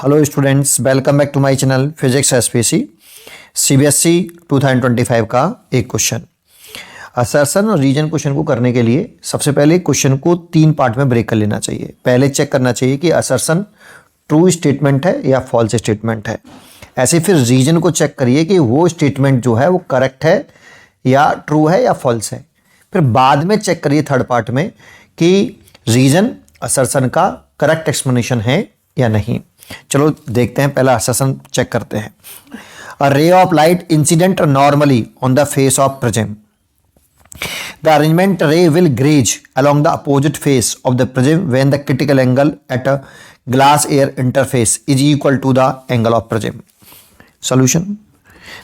Hello students, welcome back to my channel physics SPC CBSE 2025 का एक question. Assertion और reason question को करने के लिए सबसे पहले क्वेश्चन को 3 पार्ट में ब्रेक कर लेना चाहिए। पहले चेक करना चाहिए कि असर्शन ट्रू स्टेटमेंट है या फॉल्स स्टेटमेंट है। ऐसे फिर रीजन को चेक करिए कि वो स्टेटमेंट जो है वो करेक्ट है या ट्रू है या फॉल्स है। फिर बाद में चेक करिए थर्ड पार्ट में कि रीजन असर्शन का करेक्ट एक्सप्लेनेशन है या नहीं। चलो देखते हैं, पहला असर्शन चेक करते हैं। A ray of light incident normally on the face of prism. The emergent ray will graze along the opposite face of the prism when the critical angle at a glass air interface is equal to the angle of prism. Solution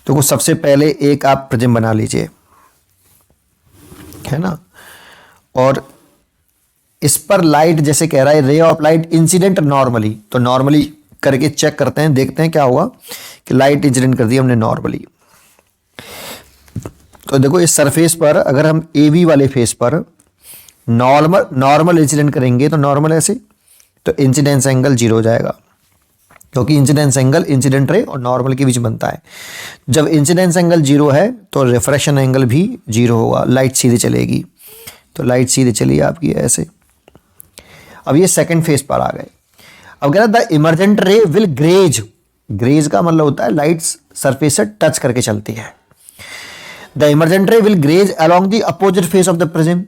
तो सबसे पहले एक आप prism बना लीजिए, है ना, और इस पर लाइट जैसे कह रहा है रे ऑफ लाइट इंसिडेंट नॉर्मली, तो नॉर्मली करके चेक करते हैं, देखते हैं क्या हुआ कि लाइट इंसिडेंट कर दी हमने नॉर्मली। तो देखो इस सरफेस पर अगर हम ए बी वाले फेस पर नॉर्मल इंसिडेंट करेंगे तो नॉर्मल ऐसे, तो इंसिडेंस एंगल 0 हो जाएगा, क्योंकि इंसिडेंस एंगल इंसिडेंट रे और नॉर्मल के बीच बनता है। जब इंसिडेंस एंगल 0 है तो रिफ्रैक्शन एंगल भी 0 होगा, लाइट सीधे चलेगी। तो लाइट सीधे चली आपकी ऐसे। अब ये सेकंड फेज पर आ गए। अब कह रहा the emergent ray will graze, graze का मतलब होता है लाइट सरफेस से टच करके चलती है। The emergent ray will graze along the opposite face of the prism,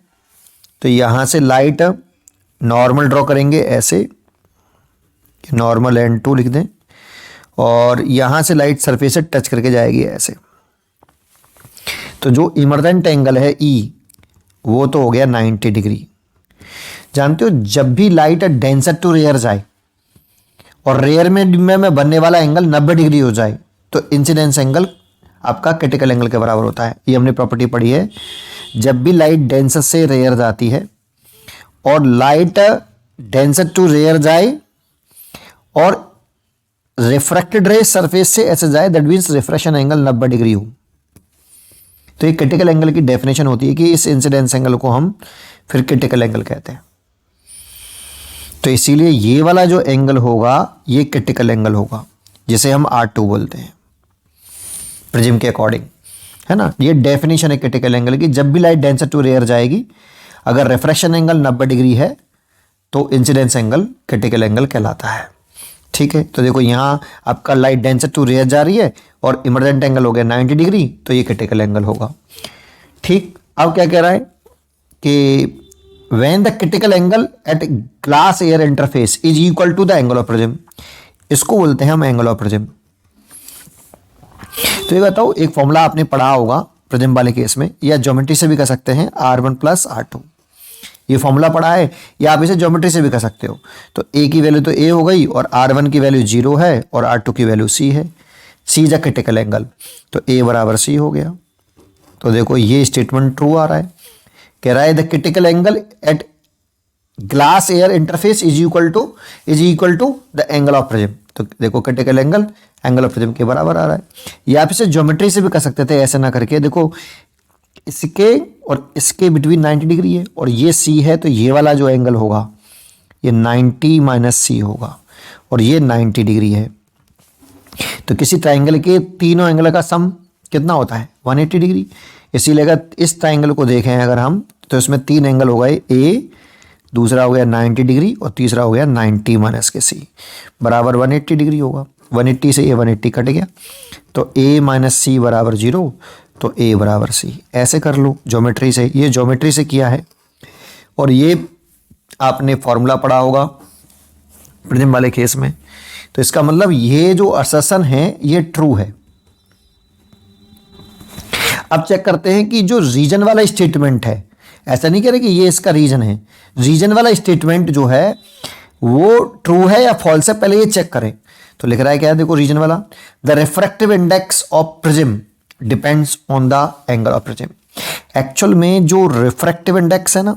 तो यहां से लाइट नॉर्मल ड्रॉ करेंगे ऐसे, नॉर्मल N2 लिख दें, और यहां से लाइट सरफेस से टच करके जाएगी ऐसे। तो जो इमर्जेंट एंगल है E वो तो हो गया 90 डिग्री। जानते हो जब भी लाइट डेंसर टू रेयर जाए और रेयर में बनने वाला एंगल 90 डिग्री हो जाए तो इंसिडेंस एंगल आपका क्रिटिकल एंगल के बराबर होता है। ये हमने प्रॉपर्टी पढ़ी है। जब भी लाइट डेंसर से रेयर जाती है और लाइट डेंसर टू रेयर जाए और रिफ्रैक्टेड रे सरफेस से ऐसे जाए, that means refraction angle 90 degree हो, तो ये क्रिटिकल एंगल की डेफिनेशन होती है कि इस इंसिडेंस एंगल को हम फिर क्रिटिकल एंगल कहते हैं। तो इसीलिए ये वाला जो एंगल होगा ये क्रिटिकल एंगल होगा, जिसे हम R2 बोलते हैं प्रिज्म के अकॉर्डिंग, है ना। ये डेफिनेशन है क्रिटिकल एंगल की। जब भी लाइट डेंसर टू रेयर जाएगी, अगर रिफ्रैक्शन एंगल 90 डिग्री है तो इंसिडेंस एंगल क्रिटिकल एंगल कहलाता है। ठीक है, तो देखो यहाँ आपका लाइट डेंसर टू रेयर जा रही है और इमर्जेंट एंगल हो गया 90 डिग्री, तो ये क्रिटिकल एंगल होगा। ठीक, अब क्या कह रहा है कि when the critical angle at glass air interface is equal to the angle of prism, इसको बोलते हैं हम एंगल ऑफ प्रिज्म। तो ये बताओ, एक फॉर्मूला आपने पढ़ा होगा प्रिज्म वाले केस में, या ज्योमेट्री से भी कर सकते हैं, R1 + R2। ये फॉर्मूला पढ़ा है, या आप इसे ज्योमेट्री से भी कर सकते हो। तो A की वैल्यू तो A हो गई, और R1 की वैल्यू 0 है और R2 की वैल्यू C है। C is a critical angle, तो A बराबर C हो गया। तो देखो ये स्टेटमेंट ट्रू आ रहा है। कह रहा है the critical angle at glass air interface is equal to the angle of prism. तो देखो क्रिटिकल एंगल ऑफ प्रिज्म के बराबर आ रहा है। या आप इसे ज्योमेट्री से भी कर सकते थे, ऐसे ना करके। देखो इसके और इसके बिटवीन 90 डिग्री है और ये C है, तो ये वाला जो एंगल होगा ये 90 - C होगा, और ये 90 डिग्री है। तो किसी ट्राइंगल के तीनों एंगल का सम कितना होता है? 180 डिग्री। इसीलिए अगर इस ट्राइंगल को देखें अगर हम, तो इसमें 3 एंगल हो गए, A, दूसरा हो गया 90 डिग्री और तीसरा हो गया 90 - C बराबर 180 डिग्री होगा। 180 से ये 180 कट गया, तो A - C बराबर 0, तो A बराबर C। ऐसे कर लो ज्योमेट्री से, ये ज्योमेट्री से किया है। और ये आपने फॉर्मूला पढ़ा होगा प्रिज्म वाले केस में। तो इसका मतलब ये जो असर्शन है ये ट्रू है। अब चेक करते हैं कि जो रीजन वाला स्टेटमेंट है, ऐसा नहीं कह रहे कि ये इसका रीजन है, रीजन वाला स्टेटमेंट जो है वो ट्रू है या फॉल्स है, पहले ये चेक करें। तो लिख रहा है क्या, देखो रीजन वाला, the refractive index of prism depends on the angle of prism. Actual में जो रिफ्रैक्टिव इंडेक्स है ना,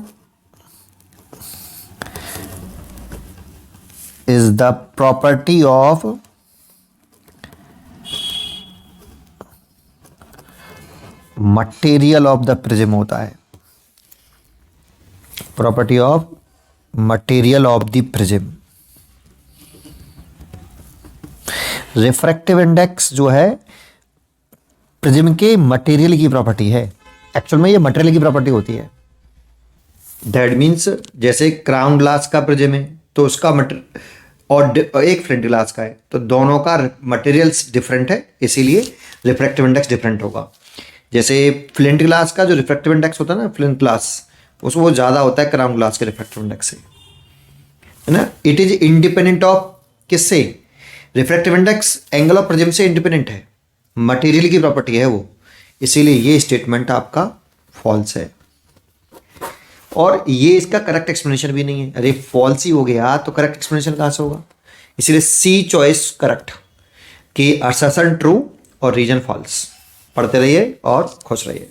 is the property of material of the prism होता है। Property of material of the prism. Refractive index जो है prism के material की प्रॉपर्टी है। एक्चुअल में ये मटेरियल की प्रॉपर्टी होती है। दैट मीन्स जैसे क्राउन ग्लास का प्रिज्म है तो उसका और एक फ्लिंट ग्लास का है, तो दोनों का मटेरियल्स डिफरेंट है, इसीलिए रिफ्रैक्टिव इंडेक्स डिफरेंट होगा। जैसे फ्लिंट ग्लास का जो रिफ्रैक्टिव इंडेक्स होता है ना, फ्लिंट ग्लास, उसमें वो ज़्यादा होता है क्राउन ग्लास के रिफ्रैक्टिव इंडेक्स से, है ना। इट इज इंडिपेंडेंट ऑफ किससे? Refractive index angle of prism से इंडिपेंडेंट है, मटेरियल की प्रॉपर्टी है वो, इसीलिए ये स्टेटमेंट आपका फॉल्स है। और ये इसका करेक्ट एक्सप्लेनेशन भी नहीं है। अरे फॉल्स ही हो गया तो करेक्ट एक्सप्लेनेशन कहाँ से होगा? इसीलिए सी चॉइस करेक्ट, कि असर्शन ट्रू और रीजन फॉल्स। पढ़ते रहिए और खुश रहिए।